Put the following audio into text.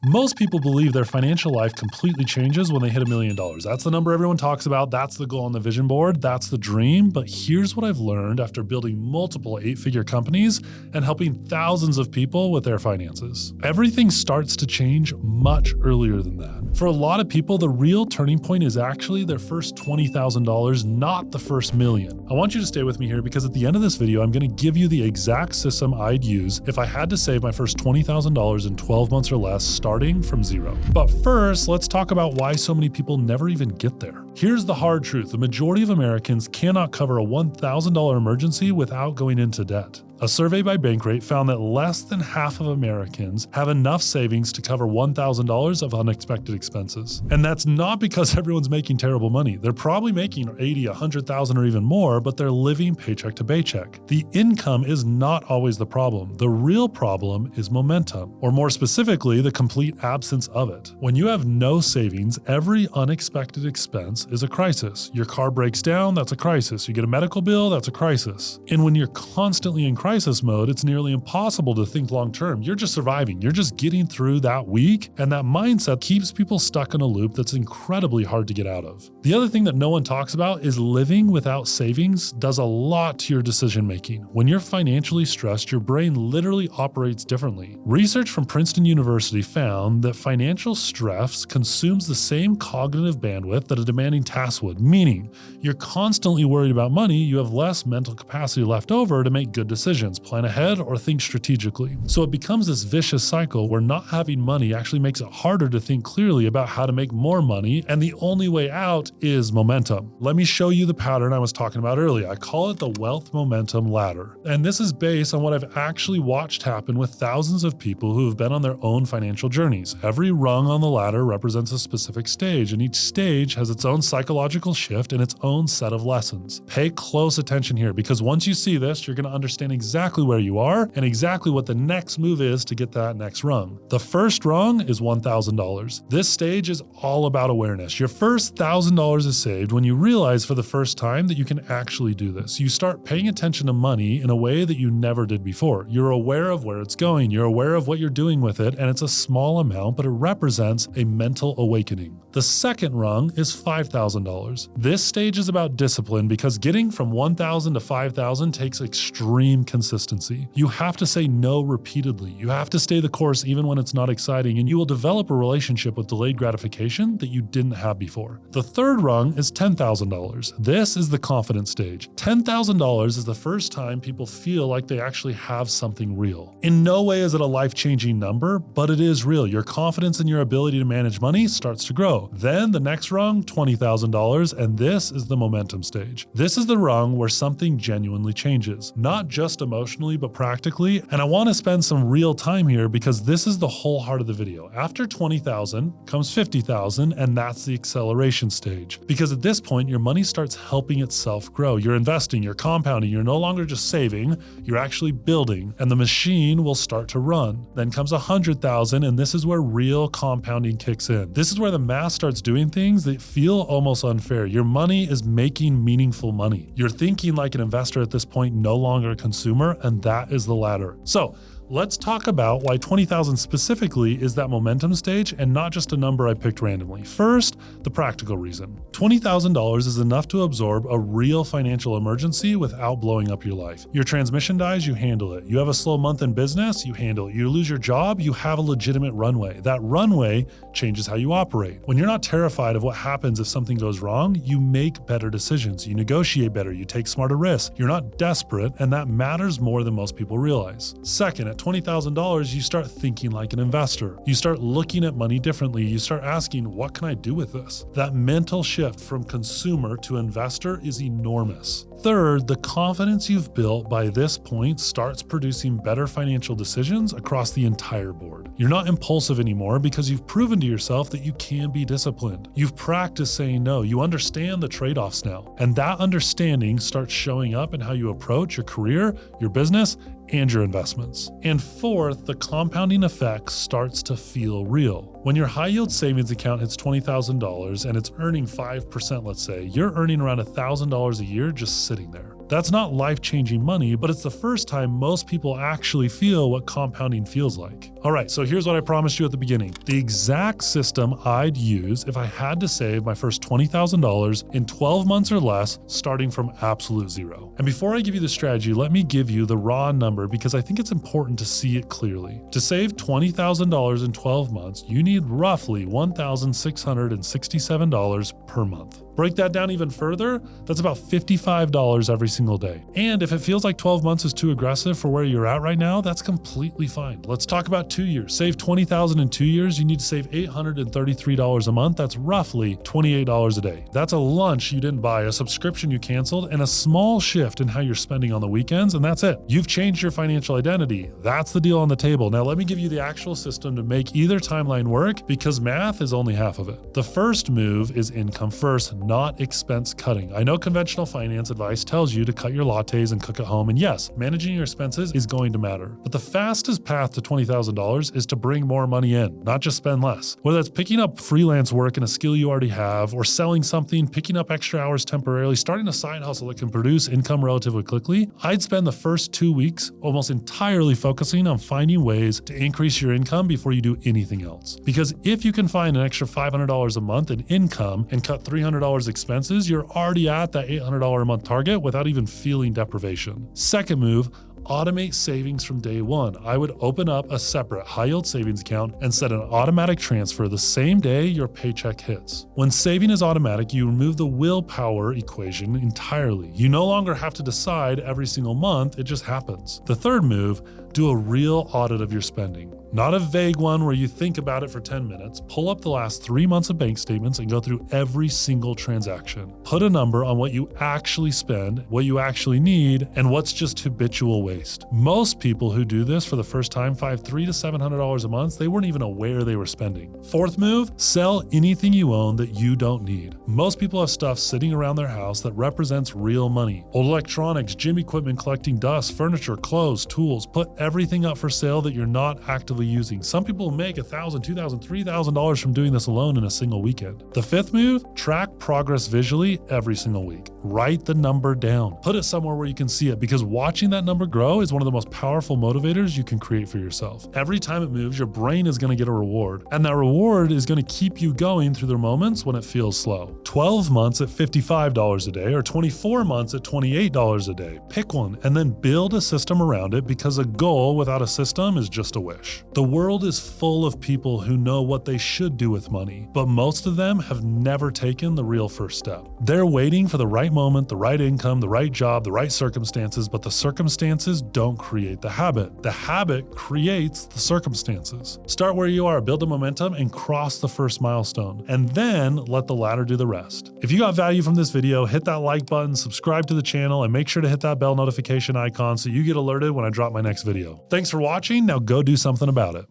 Most people believe their financial life completely changes when they hit $1 million. That's the number everyone talks about. That's the goal on the vision board. That's the dream. But here's what I've learned after building multiple 8-figure companies and helping thousands of people with their finances. Everything starts to change much earlier than that. For a lot of people, the real turning point is actually their first $20,000, not the first $1 million. I want you to stay with me here because at the end of this video, I'm going to give you the exact system I'd use if I had to save my first $20,000 in 12 months or less, starting from zero. But first, let's talk about why so many people never even get there. Here's the hard truth. The majority of Americans cannot cover a $1,000 emergency without going into debt. A survey by Bankrate found that less than half of Americans have enough savings to cover $1,000 of unexpected expenses. And that's not because everyone's making terrible money. They're probably making $80,000, $100,000 or even more, but they're living paycheck to paycheck. The income is not always the problem. The real problem is momentum, or more specifically, the complete absence of it. When you have no savings, every unexpected expense is a crisis. Your car breaks down, that's a crisis. You get a medical bill, that's a crisis. And when you're constantly in crisis mode, it's nearly impossible to think long term. You're just surviving. You're just getting through that week, and that mindset keeps people stuck in a loop that's incredibly hard to get out of. The other thing that no one talks about is living without savings does a lot to your decision making. When you're financially stressed, your brain literally operates differently. Research from Princeton University found that financial stress consumes the same cognitive bandwidth that a demanding task would, meaning you're constantly worried about money, you have less mental capacity left over to make good decisions, plan ahead, or think strategically. So it becomes this vicious cycle where not having money actually makes it harder to think clearly about how to make more money, and the only way out is momentum. Let me show you the pattern I was talking about earlier. I call it the wealth momentum ladder. And this is based on what I've actually watched happen with thousands of people who have been on their own financial journeys. Every rung on the ladder represents a specific stage, and each stage has its own psychological shift and its own set of lessons. Pay close attention here, because once you see this, you're going to understand exactly where you are and exactly what the next move is to get that next rung. The first rung is $1,000. This stage is all about awareness. Your first $1,000 is saved when you realize for the first time that you can actually do this. You start paying attention to money in a way that you never did before. You're aware of where it's going. You're aware of what you're doing with it, and it's a small amount, but it represents a mental awakening. The second rung is $5,000. This stage is about discipline because getting from $1,000 to $5,000 takes extreme consistency. You have to say no repeatedly. You have to stay the course even when it's not exciting, and you will develop a relationship with delayed gratification that you didn't have before. The third rung is $10,000. This is the confidence stage. $10,000 is the first time people feel like they actually have something real. In no way is it a life-changing number, but it is real. Your confidence in your ability to manage money starts to grow. Then the next rung, $20,000, and this is the momentum stage. This is the rung where something genuinely changes, not just emotionally, but practically. And I want to spend some real time here because this is the whole heart of the video. After 20,000 comes 50,000, and that's the acceleration stage. Because at this point, your money starts helping itself grow. You're investing, you're compounding, you're no longer just saving, you're actually building, and the machine will start to run. Then comes 100,000, and this is where real compounding kicks in. This is where the math starts doing things that feel almost unfair. Your money is making meaningful money. You're thinking like an investor at this point, no longer a consumer, and that is the ladder. So let's talk about why 20,000 specifically is that momentum stage and not just a number I picked randomly. First, the practical reason. $20,000 is enough to absorb a real financial emergency without blowing up your life. Your transmission dies, you handle it. You have a slow month in business, you handle it. You lose your job, you have a legitimate runway. That runway changes how you operate. When you're not terrified of what happens if something goes wrong, you make better decisions. You negotiate better, you take smarter risks. You're not desperate, and that matters more than most people realize. Second, at $20,000, you start thinking like an investor. You start looking at money differently. You start asking, what can I do with this? That mental shift from consumer to investor is enormous. Third, the confidence you've built by this point starts producing better financial decisions across the entire board. You're not impulsive anymore because you've proven to yourself that you can be disciplined. You've practiced saying no. You understand the trade-offs now. And that understanding starts showing up in how you approach your career, your business, and your investments. And fourth, the compounding effect starts to feel real. When your high yield savings account hits $20,000 and it's earning 5%, let's say, you're earning around $1,000 a year just sitting there. That's not life-changing money, but it's the first time most people actually feel what compounding feels like. All right, so here's what I promised you at the beginning. The exact system I'd use if I had to save my first $20,000 in 12 months or less, starting from absolute zero. And before I give you the strategy, let me give you the raw number because I think it's important to see it clearly. To save $20,000 in 12 months, you need roughly $1,667 per month. Break that down even further, that's about $55 every single day. And if it feels like 12 months is too aggressive for where you're at right now, that's completely fine. Let's talk about 2 years. Save $20,000 in 2 years, you need to save $833 a month. That's roughly $28 a day. That's a lunch you didn't buy, a subscription you canceled, and a small shift in how you're spending on the weekends, and that's it. You've changed your financial identity. That's the deal on the table. Now let me give you the actual system to make either timeline work because math is only half of it. The first move is income first, not expense cutting. I know conventional finance advice tells you to cut your lattes and cook at home, and yes, managing your expenses is going to matter. But the fastest path to $20,000 is to bring more money in, not just spend less. Whether that's picking up freelance work in a skill you already have, or selling something, picking up extra hours temporarily, starting a side hustle that can produce income relatively quickly, I'd spend the first 2 weeks almost entirely focusing on finding ways to increase your income before you do anything else. Because if you can find an extra $500 a month in income and cut $300 expenses, you're already at that $800 a month target without even feeling deprivation. Second move, automate savings from day one. I would open up a separate high-yield savings account and set an automatic transfer the same day your paycheck hits. When saving is automatic, you remove the willpower equation entirely. You no longer have to decide every single month, it just happens. The third move, do a real audit of your spending. Not a vague one where you think about it for 10 minutes. Pull up the last 3 months of bank statements and go through every single transaction. Put a number on what you actually spend, what you actually need, and what's just habitual waste. Most people who do this for the first time find $300 to $700 a month they weren't even aware they were spending. Fourth move, sell anything you own that you don't need. Most people have stuff sitting around their house that represents real money. Old electronics, gym equipment collecting dust, furniture, clothes, tools. Put everything up for sale that you're not actively using. Some people make $1,000, $2,000, $3,000 from doing this alone in a single weekend. The fifth move, track progress visually every single week. Write the number down. Put it somewhere where you can see it because watching that number grow is one of the most powerful motivators you can create for yourself. Every time it moves, your brain is going to get a reward, and that reward is going to keep you going through the moments when it feels slow. 12 months at $55 a day or 24 months at $28 a day. Pick one and then build a system around it because a goal without a system is just a wish. The world is full of people who know what they should do with money, but most of them have never taken the real first step. They're waiting for the right moment, the right income, the right job, the right circumstances, but the circumstances don't create the habit. The habit creates the circumstances. Start where you are, build the momentum, and cross the first milestone, and then let the ladder do the rest. If you got value from this video, hit that like button, subscribe to the channel, and make sure to hit that bell notification icon so you get alerted when I drop my next video. Thanks for watching. Now go do something about it.